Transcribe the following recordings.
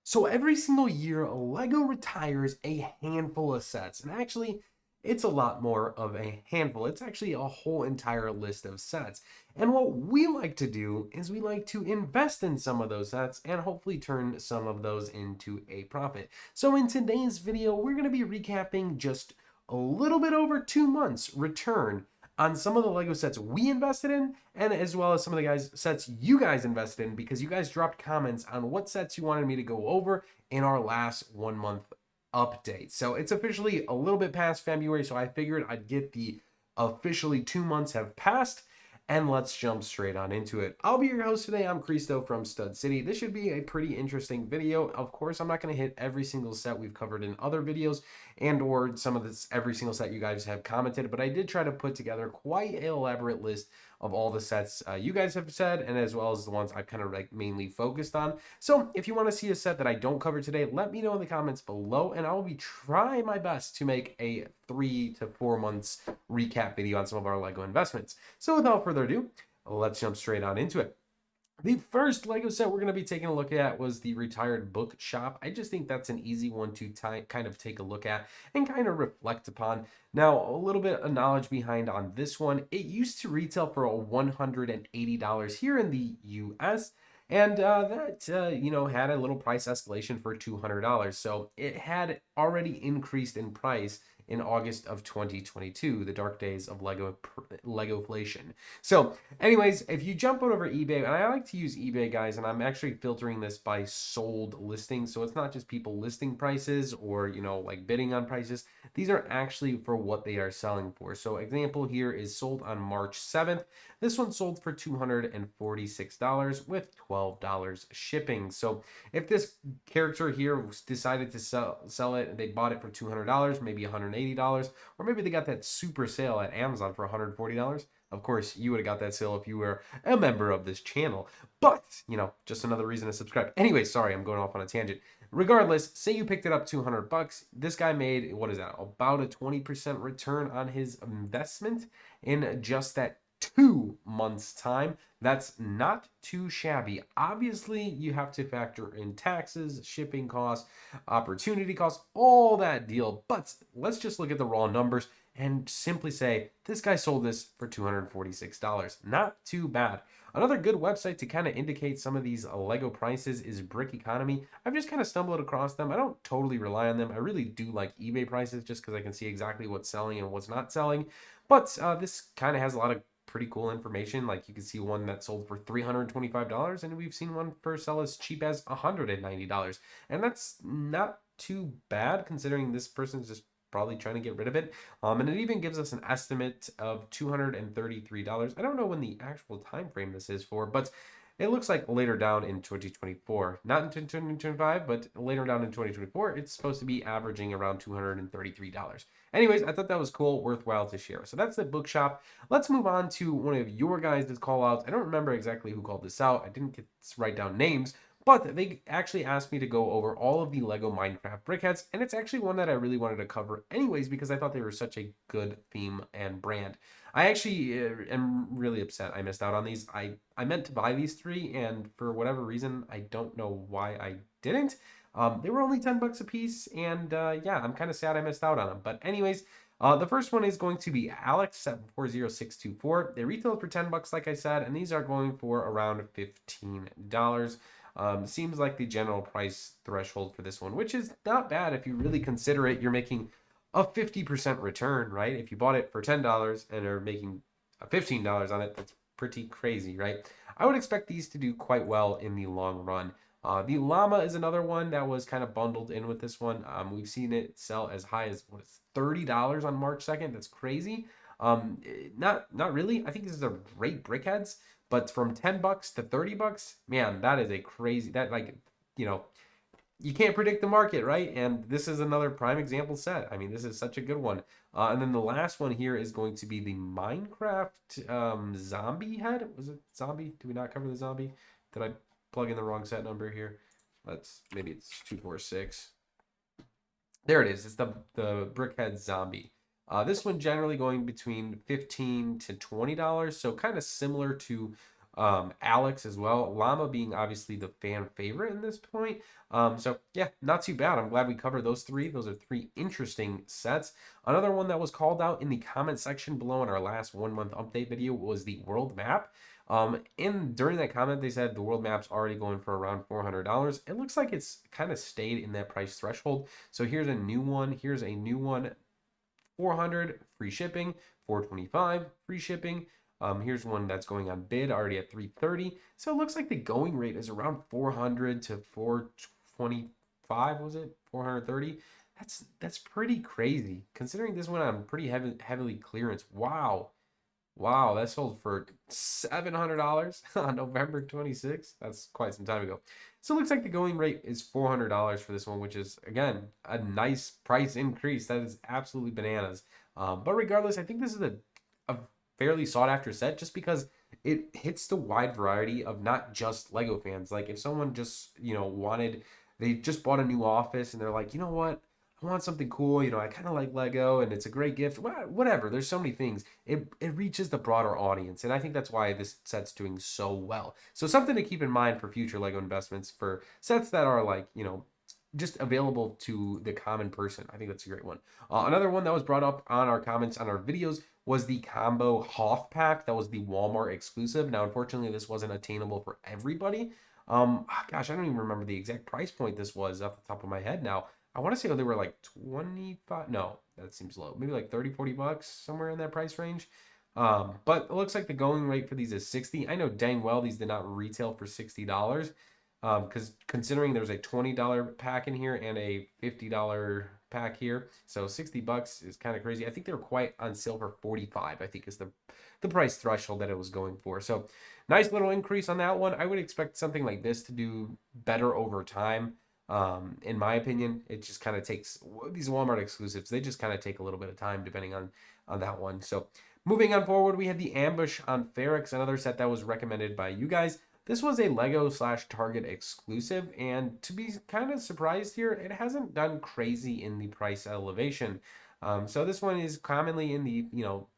So every single year, Lego retires a handful of sets. And actually, it's a lot more of a handful. It's actually a whole entire list of sets. And what we like to do is we like to invest in some of those sets and hopefully turn some of those into a profit. So in today's video, we're going to be recapping just a little bit over 2 months return on some of the Lego sets we invested in, and as well as some of the sets you guys invested in, because you guys dropped comments on what sets you wanted me to go over in our last 1 month update. So it's officially a little bit past February, so I figured I'd get the officially 2 months have passed, and let's jump straight on into it. I'll be your host today. I'm Cristo from Stud City. This should be a pretty interesting video. Of course, I'm not going to hit every single set we've covered in other videos and or some of this every single set you guys have commented, but I did try to put together quite an elaborate list of all the sets you guys have said, and as well as the ones I've kind of like mainly focused on. So if you want to see a set that I don't cover today, let me know in the comments below, and I will be trying my best to make a 3 to 4 months recap video on some of our Lego investments. So without further ado, let's jump straight on into it. The first Lego set we're going to be taking a look at was the Retired Bookshop. I just think that's an easy one to kind of take a look at and kind of reflect upon. Now, a little bit of knowledge behind on this one. It used to retail for $180 here in the US. And that had a little price escalation for $200. So it had already increased in price in August of 2022, the dark days of Legoflation. So anyways, if you jump over eBay, and I like to use eBay, guys, and I'm actually filtering this by sold listings, so it's not just people listing prices or, like bidding on prices. These are actually for what they are selling for. So example here is sold on March 7th. This one sold for $246 with $12 shipping. So if this character here decided to sell it and they bought it for $200, maybe $180, or maybe they got that super sale at Amazon for $140, of course, you would have got that sale if you were a member of this channel. But, just another reason to subscribe. Anyway, sorry, I'm going off on a tangent. Regardless, say you picked it up $200. This guy made, what is that, about a 20% return on his investment in just that 2 months time. That's not too shabby. Obviously, you have to factor in taxes, shipping costs, opportunity costs, all that deal. But let's just look at the raw numbers and simply say this guy sold this for $246. Not too bad. Another good website to kind of indicate some of these Lego prices is Brick Economy. I've just kind of stumbled across them. I don't totally rely on them. I really do like eBay prices just because I can see exactly what's selling and what's not selling. But this kind of has a lot of pretty cool information. Like you can see one that sold for $325, and we've seen one for sell as cheap as $190. And that's not too bad considering this person's just probably trying to get rid of it. And it even gives us an estimate of $233. I don't know when the actual time frame this is for, but it looks like later down in 2024, not in 2025, but later down in 2024, it's supposed to be averaging around $233. Anyways, I thought that was cool, worthwhile to share. So that's the bookshop. Let's move on to one of your guys' call outs. I don't remember exactly who called this out. I didn't get to write down names, but they actually asked me to go over all of the Lego Minecraft brickheads, and it's actually one that I really wanted to cover anyways because I thought they were such a good theme and brand. I actually am really upset I missed out on these. I meant to buy these three, and for whatever reason, I don't know why I didn't. They were only 10 bucks a piece, and yeah, I'm kind of sad I missed out on them. But anyways, the first one is going to be Alex740624. They retail for 10 bucks, like I said, and these are going for around $15. Seems like the general price threshold for this one, which is not bad if you really consider it. You're making a 50% return, right? If you bought it for $10 and are making $15 on it, that's pretty crazy, right? I would expect these to do quite well in the long run. The llama is another one that was kind of bundled in with this one. We've seen it sell as high as $30 on March 2nd. That's crazy. Not really. I think this is a great brickheads, but from 10 bucks to 30 bucks, man, that is a crazy, that like, you can't predict the market, right? And this is another prime example set. I mean, this is such a good one. And then the last one here is going to be the Minecraft zombie head. Was it zombie? Did we not cover the zombie? Did I plug in the wrong set number here? Maybe it's 246. There it is. It's the Brickhead Zombie. This one generally going between $15 to $20, so kind of similar to Alex as well. Llama being obviously the fan favorite in this point. So yeah, not too bad. I'm glad we covered those three. Those are three interesting sets. Another one that was called out in the comment section below in our last 1 month update video was the world map. During that comment, they said the world map's already going for around $400. It looks like it's kind of stayed in that price threshold. So here's a new one. Here's a new one. 400 free shipping, 425 free shipping. Here's one that's going on bid already at 330. So it looks like the going rate is around 400 to 425. Was it 430? That's pretty crazy considering this went on pretty heavily clearance. Wow. Wow, that sold for $700 on November 26th. That's quite some time ago. So it looks like the going rate is $400 for this one, which is, again, a nice price increase. That is absolutely bananas. But regardless, I think this is a fairly sought after set just because it hits the wide variety of not just Lego fans. Like if someone just, they just bought a new office and they're like, you know what? I want something cool. I kind of like Lego and it's a great gift. Whatever. There's so many things. It reaches the broader audience. And I think that's why this set's doing so well. So something to keep in mind for future Lego investments for sets that are like, just available to the common person. I think that's a great one. Another one that was brought up on our comments on our videos was the combo Hoth pack. That was the Walmart exclusive. Now, unfortunately, this wasn't attainable for everybody. Gosh, I don't even remember the exact price point this was off the top of my head now. I want to say they were like 25. No, that seems low. Maybe like 30, $40, somewhere in that price range. But it looks like the going rate for these is 60. I know dang well these did not retail for $60. Because considering there's a $20 pack in here and a $50 pack here, so $60 is kind of crazy. I think they were quite on sale for 45. I think is the price threshold that it was going for. So nice little increase on that one. I would expect something like this to do better over time. In my opinion, it just kind of takes these Walmart exclusives. They just kind of take a little bit of time depending on that one. So moving on forward, we had the Ambush on Ferrex, another set that was recommended by you guys. This was a Lego/Target exclusive, and to be kind of surprised here, it hasn't done crazy in the price elevation. So this one is commonly in the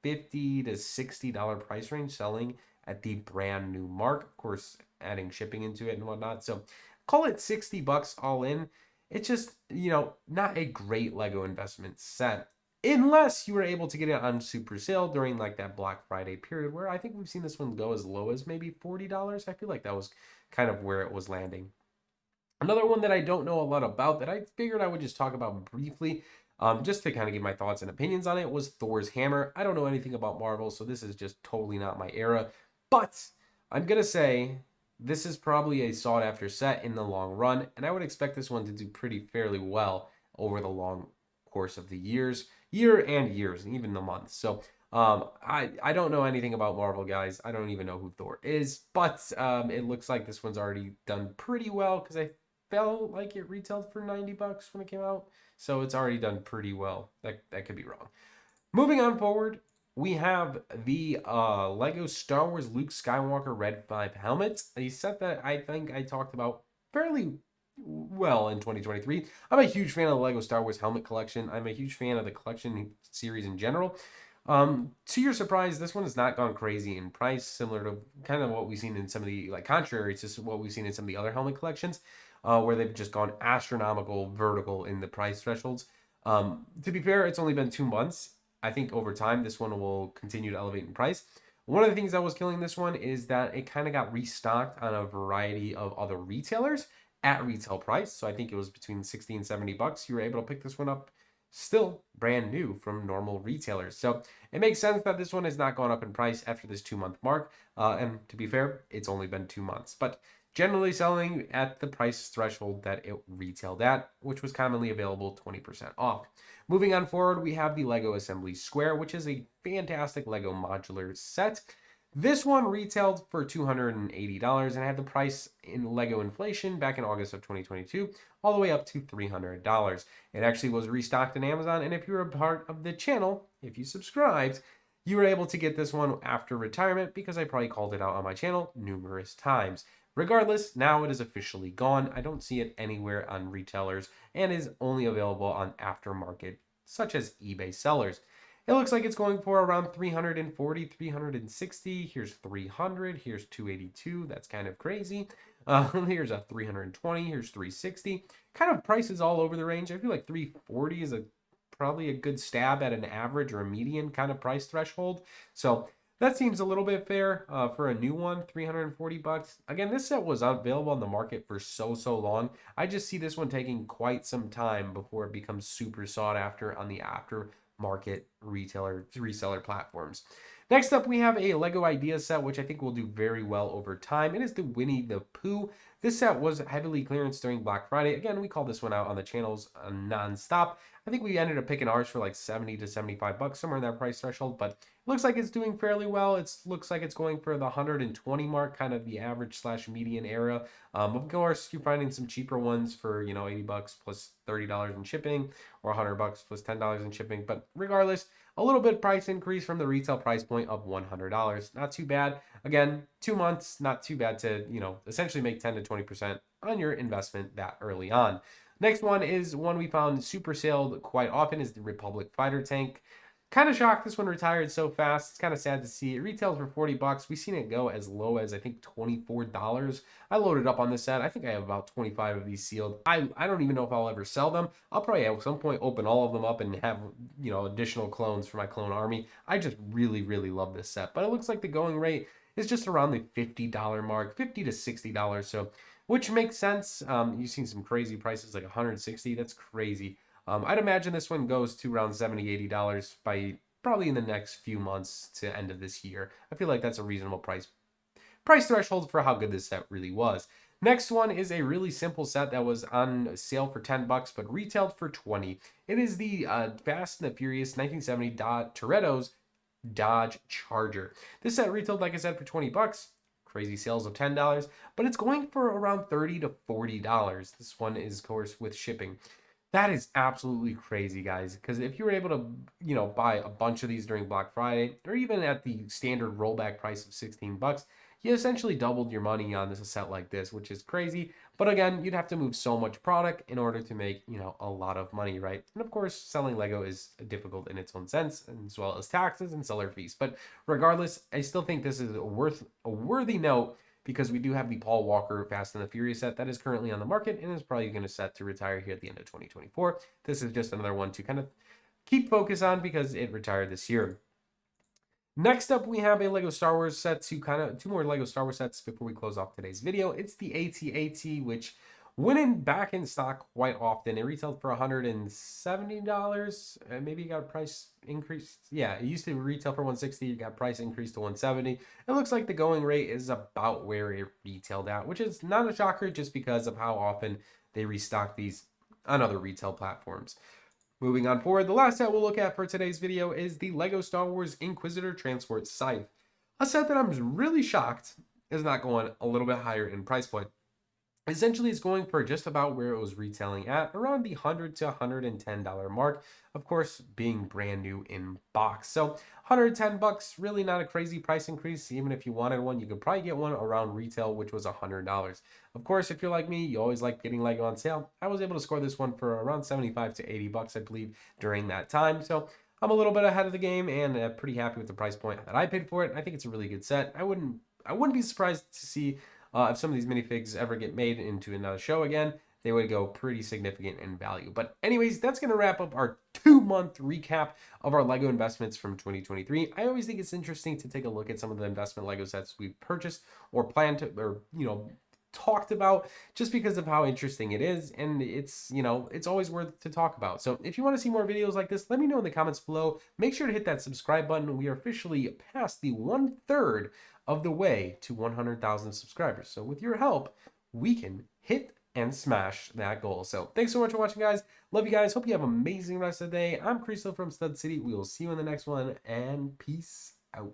$50 to $60 price range, selling at the brand new mark. Of course, adding shipping into it and whatnot. So call it $60 all in. It's just not a great Lego investment set. Unless you were able to get it on super sale during like that Black Friday period where I think we've seen this one go as low as maybe $40. I feel like that was kind of where it was landing. Another one that I don't know a lot about that I figured I would just talk about briefly, just to kind of give my thoughts and opinions on it, was Thor's Hammer. I don't know anything about Marvel, so this is just totally not my era. But I'm going to say this is probably a sought after set in the long run, and I would expect this one to do pretty fairly well over the long course of the year and years, and even the months. So I don't know anything about Marvel, guys. I don't even know who Thor is, but it looks like this one's already done pretty well because I felt like it retailed for $90 when it came out. So it's already done pretty well. That could be wrong. Moving on forward, we have the Lego Star Wars Luke Skywalker Red 5 helmet, a set that I think I talked about fairly well in 2023. I'm a huge fan of the Lego Star Wars helmet collection. I'm a huge fan of the collection series in general. To your surprise, this one has not gone crazy in price, similar to kind of what we've seen in some of the, contrary to what we've seen in some of the other helmet collections, where they've just gone astronomical vertical in the price thresholds. To be fair, it's only been 2 months. I think over time, this one will continue to elevate in price. One of the things that was killing this one is that it kind of got restocked on a variety of other retailers at retail price. So I think it was between 60 and $70. You were able to pick this one up still brand new from normal retailers. So it makes sense that this one has not gone up in price after this 2-month mark. And to be fair, it's only been 2 months, but generally selling at the price threshold that it retailed at, which was commonly available 20% off. Moving on forward, we have the Lego Assembly Square, which is a fantastic Lego modular set. This one retailed for $280 and had the price in Lego inflation back in August of 2022 all the way up to $300. It actually was restocked on Amazon, and if you're a part of the channel, if you subscribed, you were able to get this one after retirement because I probably called it out on my channel numerous times. Regardless, now it is officially gone. I don't see it anywhere on retailers and is only available on aftermarket, such as eBay sellers. It looks like it's going for around 340, 360. Here's 300. Here's 282. That's kind of crazy. Here's a 320. Here's 360. Kind of prices all over the range. I feel like 340 is probably a good stab at an average or a median kind of price threshold. So that seems a little bit fair for a new one, 340 bucks. Again, this set was available on the market for so long. I just see this one taking quite some time before it becomes super sought after on the aftermarket reseller platforms. Next up, we have a Lego Idea set, which I think will do very well over time. It is the Winnie the Pooh. This set was heavily clearance during Black Friday. Again, we call this one out on the channels non-stop. I think we ended up picking ours for like 70 to 75 bucks, somewhere in that price threshold, but it looks like it's doing fairly well. It looks like it's going for the 120 mark, kind of the average slash median area. Of course, you're finding some cheaper ones for, 80 bucks plus $30 in shipping, or 100 bucks plus $10 in shipping. But regardless, a little bit price increase from the retail price point of $100. Not too bad. Again, 2 months, not too bad to, essentially make 10 to 20% on your investment that early on. Next one is one we found super sailed quite often, is the Republic Fighter Tank. Kind of shocked this one retired so fast. It's kind of sad to see. It retails for 40 bucks. We've seen it go as low as I think $24. I loaded up on this set. I think I have about 25 of these sealed. I don't even know if I'll ever sell them. I'll probably at some point open all of them up and have, additional clones for my clone army. I just really love this set. But it looks like the going rate is just around the $50 mark, $50 to $60. So which makes sense. You've seen some crazy prices like 160. That's crazy. I'd imagine this one goes to around $70, $80 by probably in the next few months to end of this year. I feel like that's a reasonable price threshold for how good this set really was. Next one is a really simple set that was on sale for 10 bucks but retailed for 20. It is the Fast and the Furious 1970 Toretto's Dodge Charger. This set retailed, like I said, for 20 bucks. Crazy sales of $10, but it's going for around $30 to $40. This one is, of course, with shipping. That is absolutely crazy, guys, because if you were able to, buy a bunch of these during Black Friday, or even at the standard rollback price of 16 bucks, you essentially doubled your money on this set like this, which is crazy. But again, you'd have to move so much product in order to make, a lot of money, right? And of course, selling Lego is difficult in its own sense, as well as taxes and seller fees. But regardless, I still think this is a worthy note, because we do have the Paul Walker Fast and the Furious set that is currently on the market and is probably going to set to retire here at the end of 2024. This is just another one to kind of keep focus on because it retired this year. Next up, we have a Lego Star Wars set, two more Lego Star Wars sets before we close off today's video. It's the AT-AT, which went back in stock quite often. It retailed for $170. Maybe it got a price increase. Yeah, it used to retail for $160. It got price increased to $170. It looks like the going rate is about where it retailed at, which is not a shocker just because of how often they restock these on other retail platforms. Moving on forward, the last set we'll look at for today's video is the Lego Star Wars Inquisitor Transport Scythe. A set that I'm really shocked is not going a little bit higher in price point. Essentially, it's going for just about where it was retailing at, around the $100 to $110 mark, of course, being brand new in box. So 110 bucks, really not a crazy price increase. Even if you wanted one, you could probably get one around retail, which was $100. Of course, if you're like me, you always like getting Lego on sale. I was able to score this one for around 75 to 80 bucks, I believe, during that time. So I'm a little bit ahead of the game and pretty happy with the price point that I paid for it. I think it's a really good set. I wouldn't be surprised to see if some of these minifigs ever get made into another show again. They would go pretty significant in value. But anyways, that's going to wrap up our 2-month recap of our Lego investments from 2023. I always think it's interesting to take a look at some of the investment Lego sets we've purchased or planned to, or, talked about, just because of how interesting it is, and it's it's always worth to talk about. So if you want to see more videos like this, let me know in the comments below. Make sure to hit that subscribe button. We are officially past the 1/3 of the way to 100,000 subscribers, so with your help we can hit and smash that goal. So thanks so much for watching, guys. Love you guys. Hope you have an amazing rest of the day. I'm Cristo from Stud City. We will see you in the next one, and peace out.